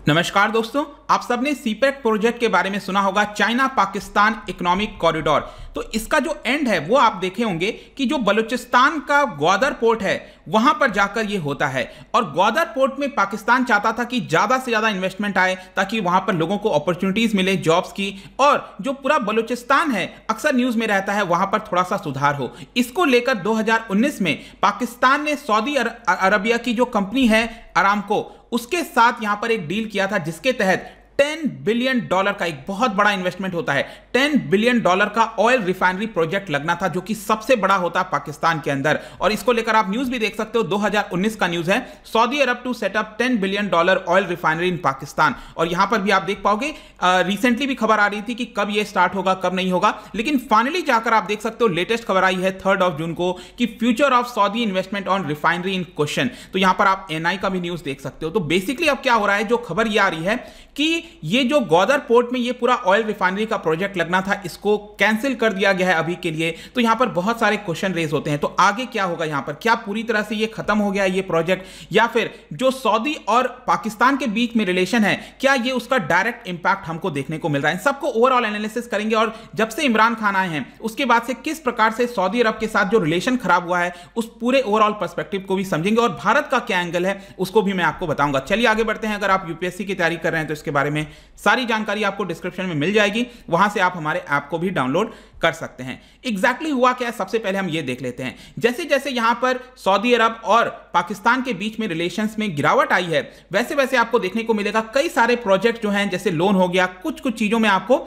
नमस्कार दोस्तों, आप सबने सीपेक प्रोजेक्ट के बारे में सुना होगा, चाइना पाकिस्तान इकोनॉमिक कॉरिडोर। तो इसका जो एंड है वो आप देखे होंगे कि जो बलूचिस्तान का ग्वादर पोर्ट है वहां पर जाकर ये होता है। और ग्वादर पोर्ट में पाकिस्तान चाहता था कि ज्यादा से ज्यादा इन्वेस्टमेंट आए ताकि वहां पर लोगों को अपॉर्चुनिटीज मिले जॉब्स की, और जो पूरा बलूचिस्तान है अक्सर न्यूज में रहता है वहां पर थोड़ा सा सुधार हो। इसको लेकर 2019 में पाकिस्तान ने सऊदी अरबिया की जो कंपनी है अरामको, उसके साथ यहां पर एक डील किया था जिसके तहत $10 बिलियन का एक बहुत बड़ा इन्वेस्टमेंट होता है। $10 बिलियन का ऑयल रिफाइनरी प्रोजेक्ट लगना था जो कि सबसे बड़ा होता है पाकिस्तान के अंदर। और इसको लेकर आप न्यूज भी देख सकते हो, 2019 का न्यूज है, Saudi Arab to setup $10 billion oil refinery in Pakistan. और यहां पर भी आप देख पाओगे रिसेंटली भी खबर आ रही थी कि कब यह स्टार्ट होगा कब नहीं होगा, लेकिन फाइनली जाकर आप देख सकते हो लेटेस्ट खबर आई है 3 जून को कि future of Saudi investment on refinery in question. तो यहां पर आप एनआई का भी न्यूज देख सकते हो। तो बेसिकली अब क्या हो रहा है, जो खबर यह आ रही है कि ये जो ग्वादर पोर्ट में ये पूरा ऑयल रिफाइनरी का प्रोजेक्ट लगना था, इसको कैंसिल कर दिया गया है अभी के लिए। तो यहां पर बहुत सारे क्वेश्चन रेज होते हैं। तो आगे क्या होगा यहां पर, क्या पूरी तरह से ये खत्म हो गया है ये प्रोजेक्ट, या फिर जो सऊदी और पाकिस्तान के बीच में रिलेशन है क्या ये उसका डायरेक्ट इंपैक्ट हमको देखने को मिल रहा है। सबको ओवरऑल एनालिसिस करेंगे। और जब से इमरान खान आए हैं उसके बाद से किस प्रकार से सऊदी अरब के साथ जो रिलेशन खराब हुआ है उस पूरे ओवरऑल पर्सपेक्टिव को भी समझेंगे, और भारत का क्या एंगल है उसको भी मैं आपको बताऊंगा। चलिए आगे बढ़ते हैं। अगर आप यूपीएससी की तैयारी कर रहे हैं तो इसके बारे में सारी जानकारी आपको डिस्क्रिप्शन में मिल जाएगी, वहां से आप हमारे ऐप को भी डाउनलोड कर सकते हैं। एग्जैक्टली हुआ क्या है, सबसे पहले हम ये देख लेते हैं। जैसे जैसे यहां पर सऊदी अरब और पाकिस्तान के बीच में रिलेशंस में गिरावट आई है, वैसे वैसे आपको देखने को मिलेगा कई सारे प्रोजेक्ट जो हैं, जैसे लोन हो गया, कुछ कुछ चीजों में आपको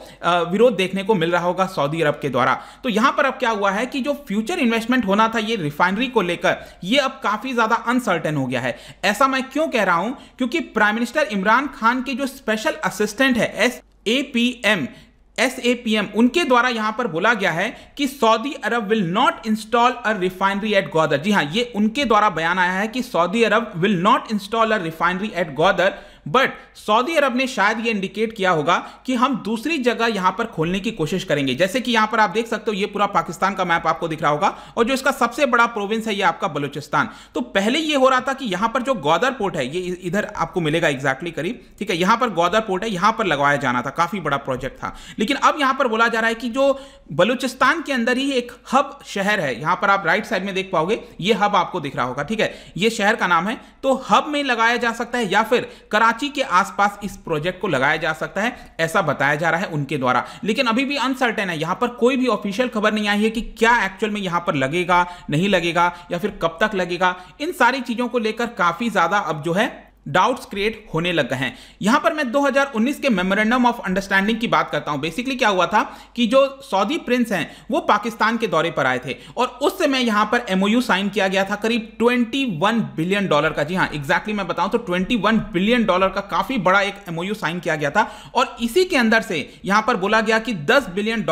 विरोध देखने को मिल रहा होगा सऊदी अरब के द्वारा। तो यहां पर अब क्या हुआ है कि जो फ्यूचर इन्वेस्टमेंट होना था ये रिफाइनरी को लेकर, ये अब काफी ज्यादा अनसर्टेन हो गया है। ऐसा मैं क्यों कह रहा हूं, क्योंकि प्राइम मिनिस्टर इमरान खान के जो स्पेशल असिस्टेंट है SAPM, उनके द्वारा यहां पर बोला गया है कि Saudi Arab will not install a refinery at Gwadar. जी हां, ये उनके द्वारा बयान आया है कि Saudi Arab will not install a refinery at Gwadar, but Saudi Arab ने शायद ये इंडिकेट किया होगा कि हम दूसरी जगह यहां पर खोलने की कोशिश करेंगे। जैसे कि यहां पर आप देख सकते हो, ये पूरा पाकिस्तान का मैप आपको दिख रहा होगा, और जो इसका सबसे बड़ा प्रोविंस है ये आपका बलूचिस्तान। तो पहले ये हो रहा था कि यहां पर जो ग्वादर पोर्ट है, ये इधर आपको मिलेगा एग्जैक्टली करीब, ठीक है, यहां पर ग्वादर पोर्ट है, यहां पर लगवाया जाना था, काफी बड़ा प्रोजेक्ट था। लेकिन अब यहां पर बोला जा रहा है कि जो बलूचिस्तान के अंदर ही एक हब शहर है, यहां पर आप राइट साइड में देख पाओगे, ये हब आपको दिख रहा होगा, ठीक है, ये शहर का नाम है। तो हब में लगाया जा सकता है या फिर कराची के आसपास इस प्रोजेक्ट को लगाया जा सकता है, ऐसा बताया जा रहा है उनके द्वारा। लेकिन अभी भी अनसर्टेन है, यहां पर कोई भी ऑफिशियल खबर नहीं आई है कि क्या एक्चुअल में यहां पर लगेगा नहीं लगेगा या फिर कब तक लगेगा। इन सारी चीजों को लेकर काफी ज्यादा अब जो है डाउट्स क्रिएट होने लग गए हैं। यहां पर मैं 2019 के मेमोरेंडम ऑफ अंडरस्टैंडिंग की बात करता हूं। बेसिकली क्या हुआ था कि जो सऊदी प्रिंस हैं वो पाकिस्तान के दौरे पर आए थे, और उस समय यहां पर MOU साइन किया गया था करीब $21 बिलियन का। जी हां, एग्जैक्टली मैं बताऊं तो $21 बिलियन का काफी बड़ा एक MOU साइन किया गया था। और इसी के अंदर से यहां पर बोला गया कि $10 बिलियन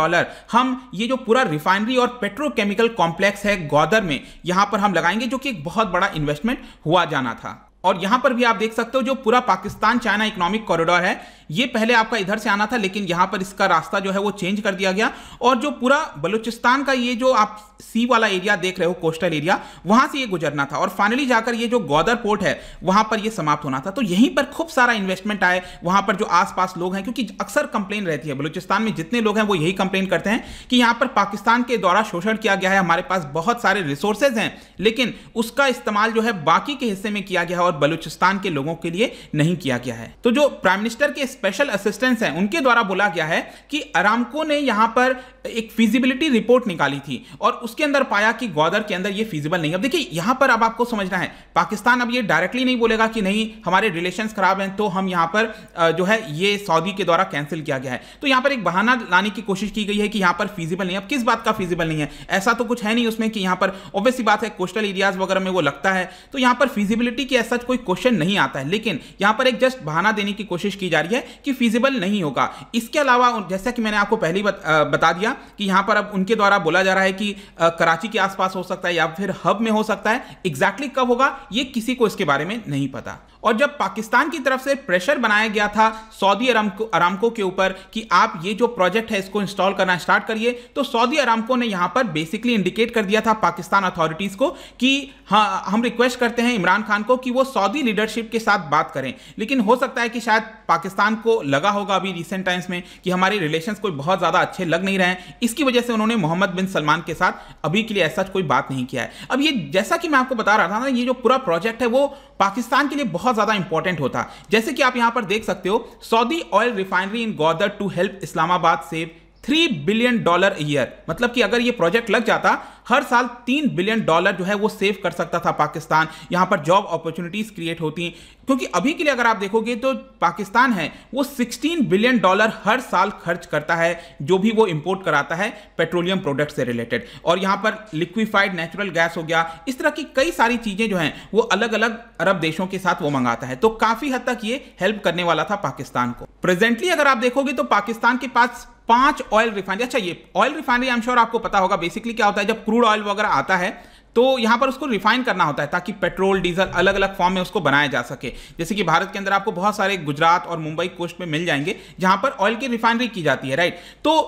हम ये जो पूरा रिफाइनरी और पेट्रोकेमिकल कॉम्प्लेक्स है ग्वादर में, यहां पर हम लगाएंगे, जो कि एक बहुत बड़ा इन्वेस्टमेंट हुआ जाना था। और यहां पर भी आप देख सकते हो जो पूरा पाकिस्तान चाइना इकोनॉमिक कॉरिडोर है, ये पहले आपका इधर से आना था, लेकिन यहां पर इसका रास्ता जो है वो चेंज कर दिया गया। और जो पूरा बलूचिस्तान का ये जो आप सी वाला एरिया देख रहे हो, कोस्टल एरिया, वहां से ये गुजरना था, और फाइनली जाकर ये जो ग्वादर पोर्ट है वहां पर ये समाप्त होना था। तो यहीं पर खूब सारा इन्वेस्टमेंट आए, वहां पर जो आसपास लोग हैं, क्योंकि अक्सर कंप्लेन रहती है बलूचिस्तान में, जितने लोग हैं वो यही कंप्लेन करते हैं कि यहां पर पाकिस्तान के द्वारा शोषण किया गया है, हमारे पास बहुत सारे रिसोर्सेज हैं लेकिन उसका इस्तेमाल जो है बाकी के हिस्से में किया गया है और बलूचिस्तान के लोगों के लिए नहीं किया गया है। तो जो प्राइम मिनिस्टर के स्पेशल असिस्टेंट्स हैं उनके द्वारा बोला गया है कि अरामको ने यहां पर एक फिजिबिलिटी रिपोर्ट निकाली थी और उसके अंदर पाया कि ग्वादर के अंदर ये फिजिबल नहीं है। अब देखिए यहां पर अब आपको समझना है, पाकिस्तान अब ये डायरेक्टली नहीं बोलेगा कि नहीं हमारे रिलेशंस खराब हैं तो हम यहां पर जो है ये सऊदी के द्वारा कैंसिल किया गया है। तो यहां पर एक बहाना लाने की कोशिश की गई है कि यहां पर फिजिबल नहीं है। अब किस बात का फिजिबल नहीं है, ऐसा तो कुछ है नहीं उसमें कि यहां पर ऑब्वियस सी बात है कोस्टल एरियाज वगैरह में वो लगता है, तो यहां पर फिजिबिलिटी की ऐसा कोई क्वेश्चन नहीं आता है, लेकिन यहां पर एक जस्ट बहाना देने की कोशिश की जा रही है कि फिजिबल नहीं होगा। इसके अलावा जैसा कि मैंने आपको पहले ही बता दिया कि यहां पर अब उनके द्वारा बोला जा रहा है कि कराची के आसपास हो सकता है या फिर हब में हो सकता है। एग्जैक्टली कब होगा ये किसी को इसके बारे में नहीं पता। और जब पाकिस्तान की तरफ से प्रेशर बनाया गया था सऊदी अरामको के ऊपर कि आप ये जो प्रोजेक्ट है इसको इंस्टॉल करना स्टार्ट करिए, तो सऊदी अरामको ने यहां पर बेसिकली इंडिकेट कर दिया था पाकिस्तान अथॉरिटीज को कि हाँ, हम रिक्वेस्ट करते हैं इमरान खान को कि वो सऊदी लीडरशिप के साथ बात करें। लेकिन हो सकता है कि शायद पाकिस्तान को लगा होगा अभी रिसेंट टाइम्स में कि हमारे रिलेशंस कोई बहुत ज्यादा अच्छे लग नहीं रहे हैं, इसकी वजह से उन्होंने मोहम्मद बिन सलमान के साथ अभी के लिए ऐसा कोई बात नहीं किया है। अब ये जैसा कि मैं आपको बता रहा था ना, ये जो पूरा प्रोजेक्ट है वो पाकिस्तान के लिए बहुत ज्यादा इंपॉर्टेंट होता। जैसे कि आप यहां पर देख सकते हो, Saudi oil refinery in Gwadar to help Islamabad save $3 billion year, मतलब कि अगर ये प्रोजेक्ट लग जाता हर साल $3 बिलियन जो है वो सेव कर सकता था पाकिस्तान। यहां पर जॉब अपॉर्चुनिटीज क्रिएट होती, क्योंकि अभी के लिए अगर आप देखोगे तो पाकिस्तान है वो $16 बिलियन हर साल खर्च करता है जो भी वो इंपोर्ट कराता है पेट्रोलियम प्रोडक्ट से रिलेटेड, और यहां पर लिक्विफाइड नेचुरल गैस हो गया, इस तरह की कई सारी चीजें जो हैं वो अलग अलग अरब देशों के साथ वो मंगाता है। तो काफी हद तक ये हेल्प करने वाला था पाकिस्तान को। प्रेजेंटली अगर आप देखोगे तो पाकिस्तान के पास 5 ऑयल रिफाइनरी, अच्छा ये oil refinery I am sure आपको पता होगा बेसिकली क्या होता है, जब क्रूड ऑयल वगैरह आता है तो यहां पर उसको रिफाइन करना होता है ताकि पेट्रोल डीजल अलग अलग फॉर्म में उसको बनाया जा सके। जैसे कि भारत के अंदर आपको बहुत सारे गुजरात और मुंबई कोस्ट में मिल जाएंगे जहां पर ऑयल की रिफाइनरी की जाती है, राइट। तो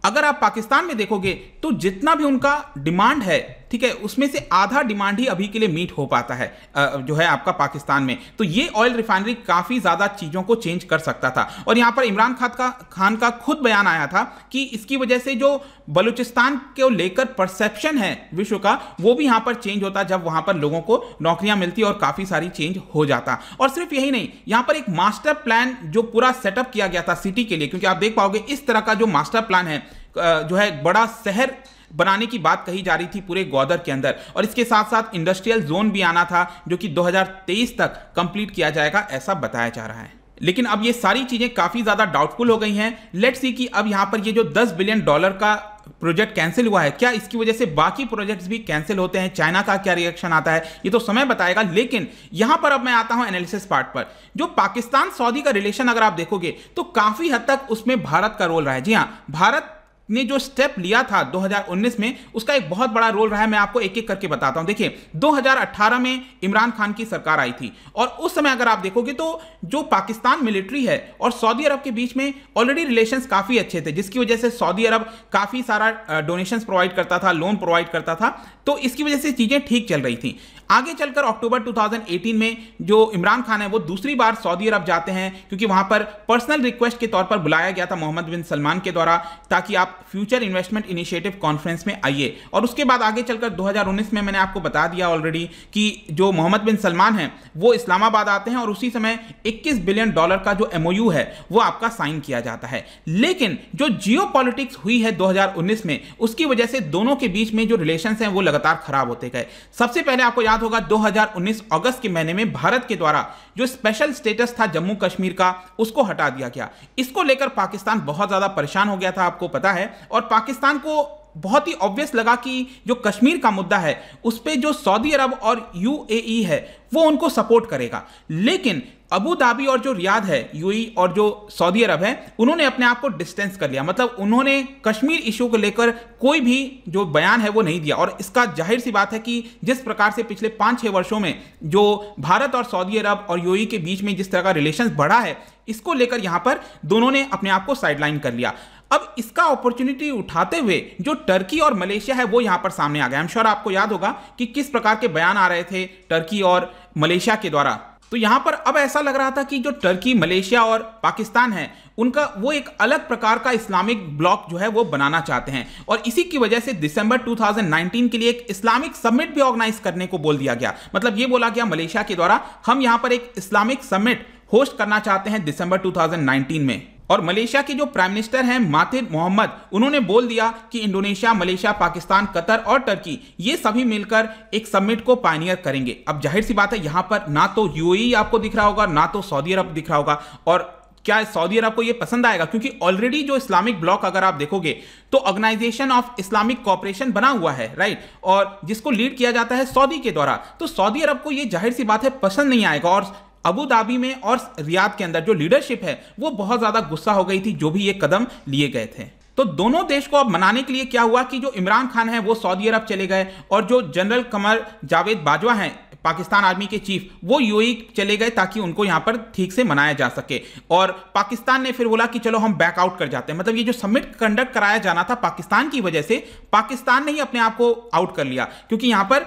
अगर आप पाकिस्तान में देखोगे तो जितना भी उनका डिमांड है, ठीक है, उसमें से आधा डिमांड ही अभी के लिए मीट हो पाता है जो है आपका पाकिस्तान में। तो ये ऑयल रिफाइनरी काफी ज्यादा चीजों को चेंज कर सकता था, और यहां पर इमरान खान का खुद बयान आया था कि इसकी वजह से जो बलूचिस्तान को लेकर परसेप्शन है विश्व का, वो भी यहां पर चेंज होता जब वहां पर लोगों को नौकरियां मिलती और काफी सारी चेंज हो जाता। और सिर्फ यही नहीं, यहां पर एक मास्टर प्लान जो पूरा सेटअप किया गया था सिटी के लिए, क्योंकि आप देख पाओगे इस तरह का जो मास्टर प्लान है जो है बड़ा शहर बनाने की बात कही जा रही थी पूरे ग्वादर के अंदर, और इसके साथ साथ इंडस्ट्रियल जोन भी आना था जो कि 2023 तक कंप्लीट किया जाएगा ऐसा बताया जा रहा है। लेकिन अब ये सारी चीजें काफी ज्यादा डाउटफुल हो गई हैं। लेट्स सी कि अब यहां पर ये जो $10 बिलियन का प्रोजेक्ट कैंसिल हुआ है, क्या इसकी वजह से बाकी प्रोजेक्ट्स भी कैंसिल होते हैं? चाइना का क्या रिएक्शन आता है ये तो समय बताएगा। लेकिन यहां पर अब मैं आता हूं एनालिसिस पार्ट पर। जो पाकिस्तान सऊदी का रिलेशन अगर आप देखोगे तो काफी हद तक उसमें भारत का रोल रहा है। जी हां, भारत ने जो स्टेप लिया था 2019 में उसका एक बहुत बड़ा रोल रहा है। मैं आपको एक एक करके बताता हूं। देखिए 2018 में इमरान खान की सरकार आई थी, और उस समय अगर आप देखोगे तो जो पाकिस्तान मिलिट्री है और सऊदी अरब के बीच में ऑलरेडी रिलेशंस काफी अच्छे थे, जिसकी वजह से सऊदी अरब काफी सारा डोनेशंस प्रोवाइड करता था, लोन प्रोवाइड करता था, तो इसकी वजह से चीजें ठीक चल रही थी। आगे चलकर अक्टूबर 2018 में जो इमरान खान है वो दूसरी बार सऊदी अरब जाते हैं, क्योंकि वहां पर पर्सनल रिक्वेस्ट के तौर पर बुलाया गया था मोहम्मद बिन सलमान के द्वारा ताकि आप फ्यूचर इन्वेस्टमेंट इनिशिएटिव कॉन्फ्रेंस में आइए। और उसके बाद आगे चलकर 2019 में मैंने आपको बता दिया ऑलरेडी कि जो मोहम्मद बिन सलमान है वो इस्लामाबाद आते हैं, और उसी समय $21 बिलियन का जो MOU है वो आपका साइन किया जाता है। लेकिन जो जियोपॉलिटिक्स हुई है 2019 में, उसकी वजह से दोनों के बीच में जो रिलेशंस हैं वो लगातार खराब होते गए। सबसे पहले आपको याद होगा 2019 अगस्त के महीने में भारत के द्वारा जो स्पेशल स्टेटस था जम्मू कश्मीर का उसको हटा दिया गया। इसको लेकर पाकिस्तान बहुत ज्यादा परेशान हो गया था, आपको पता है, और पाकिस्तान को बहुत ही ऑब्वियस लगा कि जो कश्मीर का मुद्दा है उस पे जो सऊदी अरब और UAE है वो उनको सपोर्ट करेगा। लेकिन अबू धाबी और जो रियाद है UAE और जो सऊदी अरब है उन्होंने अपने आप को डिस्टेंस कर लिया, मतलब उन्होंने कश्मीर इशू को लेकर कोई भी जो बयान है वो नहीं दिया। और इसका जाहिर सी बात है कि जिस प्रकार से पिछले 5-6 वर्षों में जो भारत और सऊदी अरब और UAE के बीच में जिस तरह का रिलेशन बढ़ा है, इसको लेकर यहां पर दोनों ने अपने आप को साइडलाइन कर लिया। अब इसका अपॉर्चुनिटी उठाते हुए जो टर्की और मलेशिया है वो यहां पर सामने आ गया। आई एम श्योर आपको याद होगा कि किस प्रकार के बयान आ रहे थे टर्की और मलेशिया के द्वारा। तो यहां पर अब ऐसा लग रहा था कि जो टर्की, मलेशिया और पाकिस्तान है उनका वो एक अलग प्रकार का इस्लामिक ब्लॉक जो है वो बनाना चाहते हैं, और इसी की वजह से दिसंबर 2019 के लिए एक इस्लामिक समिट भी ऑर्गेनाइज करने को बोल दिया गया। मतलब ये बोला गया मलेशिया के द्वारा, हम यहां पर एक इस्लामिक समिट होस्ट करना चाहते हैं दिसंबर 2019 में। और मलेशिया के जो प्राइम मिनिस्टर हैं माथिर मोहम्मद, उन्होंने बोल दिया कि इंडोनेशिया, मलेशिया, पाकिस्तान, कतर और टर्की ये सभी मिलकर एक समिट को पायनियर करेंगे। अब जाहिर सी बात है यहां पर ना तो UAE आपको दिख रहा होगा, ना तो सऊदी अरब दिख रहा होगा। और क्या सऊदी अरब को ये पसंद आएगा? क्योंकि ऑलरेडी जो इस्लामिक ब्लॉक अगर आप देखोगे तो ऑर्गेनाइजेशन ऑफ इस्लामिक कोऑपरेशन बना हुआ है, राइट, और जिसको लीड किया जाता है सऊदी के द्वारा। तो सऊदी अरब को ये जाहिर सी बात है पसंद नहीं आएगा। और अबू धाबी में और रियाद के अंदर जो लीडरशिप है वो बहुत ज्यादा गुस्सा हो गई थी जो भी ये कदम लिए गए थे। तो दोनों देश को अब मनाने के लिए क्या हुआ कि जो इमरान खान है वो सऊदी अरब चले गए, और जो जनरल कमर जावेद बाजवा हैं पाकिस्तान आर्मी के चीफ, वो यूएई चले गए ताकि उनको यहां पर ठीक से मनाया जा सके। और पाकिस्तान ने फिर बोला कि चलो हम बैकआउट कर जाते हैं। मतलब ये जो समिट कंडक्ट कराया जाना था पाकिस्तान की वजह से, पाकिस्तान ने ही अपने आप को आउट कर लिया, क्योंकि यहां पर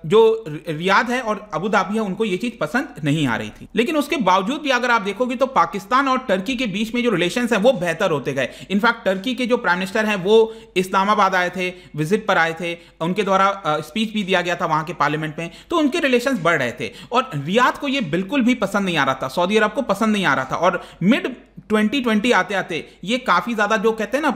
जो रियाद है और अबू धाबी है उनको ये चीज पसंद नहीं आ रही थी। लेकिन उसके बावजूद भी अगर आप देखोगे तो पाकिस्तान और टर्की के बीच में जो रिलेशंस है वो बेहतर होते गए। इनफैक्ट टर्की के जो प्राइम मिनिस्टर हैं वो इस्लामाबाद आए थे, विजिट पर आए थे, उनके द्वारा स्पीच भी दिया गया था वहां के पार्लियामेंट में, तो उनके रिलेशंस बढ़ रहे थे। और रियाद को ये बिल्कुल भी पसंद नहीं आ रहा था, सऊदी अरब को पसंद नहीं आ रहा था। और मिड 2020 आते आते ये काफी ज्यादा जो कहते हैं ना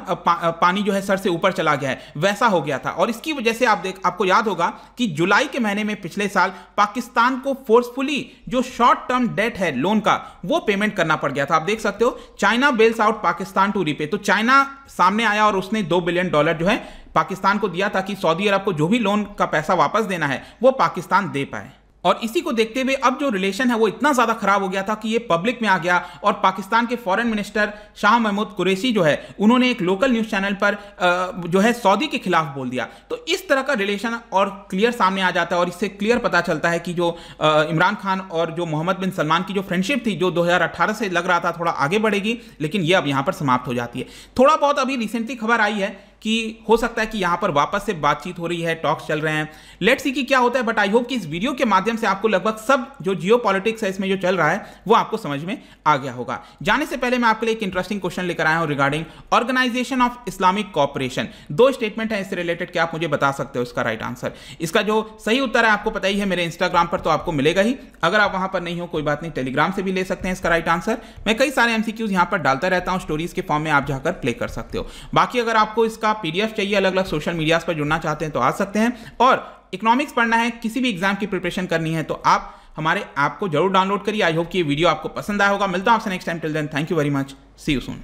पानी जो है सर से ऊपर चला गया है, वैसा हो गया था। और इसकी वजह से आपको याद होगा कि जुलाई के महीने में पिछले साल पाकिस्तान को फोर्सफुली जो शॉर्ट टर्म डेट है लोन का, वो पेमेंट करना पड़ गया था। आप देख सकते हो, China bails out Pakistan to repay. तो चाइना सामने आया और उसने $2 बिलियन जो है पाकिस्तान को दिया ताकि सऊदी अरब को जो भी लोन का पैसा वापस देना है वो पाकिस्तान दे पाए। और इसी को देखते हुए अब जो रिलेशन है वो इतना ज्यादा खराब हो गया था कि ये पब्लिक में आ गया। और पाकिस्तान के फॉरेन मिनिस्टर शाह महमूद कुरैशी जो है, उन्होंने एक लोकल न्यूज चैनल पर जो है सऊदी के खिलाफ बोल दिया। तो इस तरह का रिलेशन और क्लियर सामने आ जाता है। और इससे क्लियर पता चलता है कि जो इमरान खान और जो मोहम्मद बिन सलमान की जो फ्रेंडशिप थी, जो 2018 से लग रहा था थोड़ा आगे बढ़ेगी, लेकिन ये अब यहां पर समाप्त हो जाती है। थोड़ा बहुत अभी रिसेंटली खबर आई है कि हो सकता है कि यहां पर वापस से बातचीत हो रही है, टॉक्स चल रहे हैं। लेट्स सी कि क्या होता है। बट आई होप कि इस वीडियो के माध्यम से आपको लगभग सब जो जियोपॉलिटिक्स है इसमें जो चल रहा है वो आपको समझ में आ गया होगा। जाने से पहले मैं आपके लिए एक इंटरेस्टिंग क्वेश्चन लेकर आया हूं regarding Organisation of Islamic Cooperation. 2 statement है इससे रिलेटेड, क्या आप मुझे बता सकते हो इसका राइट आंसर? इसका जो सही उत्तर है आपको पता ही है, मेरे इंस्टाग्राम पर तो आपको मिलेगा ही। अगर आप वहां पर नहीं हो कोई बात नहीं, टेलीग्राम से भी ले सकते हैं इसका राइट आंसर। मैं कई सारे एमसीक्यूज यहां पर डालता रहता हूं, स्टोरीज के फॉर्म में आप जाकर प्ले कर सकते हो। बाकी अगर आपको इसका पीडीएफ चाहिए, अलग अलग सोशल मीडिया पर जुड़ना चाहते हैं तो आ सकते हैं। और इकोनॉमिक्स पढ़ना है, किसी भी एग्जाम की प्रिपरेशन करनी है तो आप हमारे ऐप को जरूर डाउनलोड करिए। आई होप कि ये वीडियो आपको पसंद आया होगा। मिलता हूं आपसे next time. Till then, thank you very much, see you soon.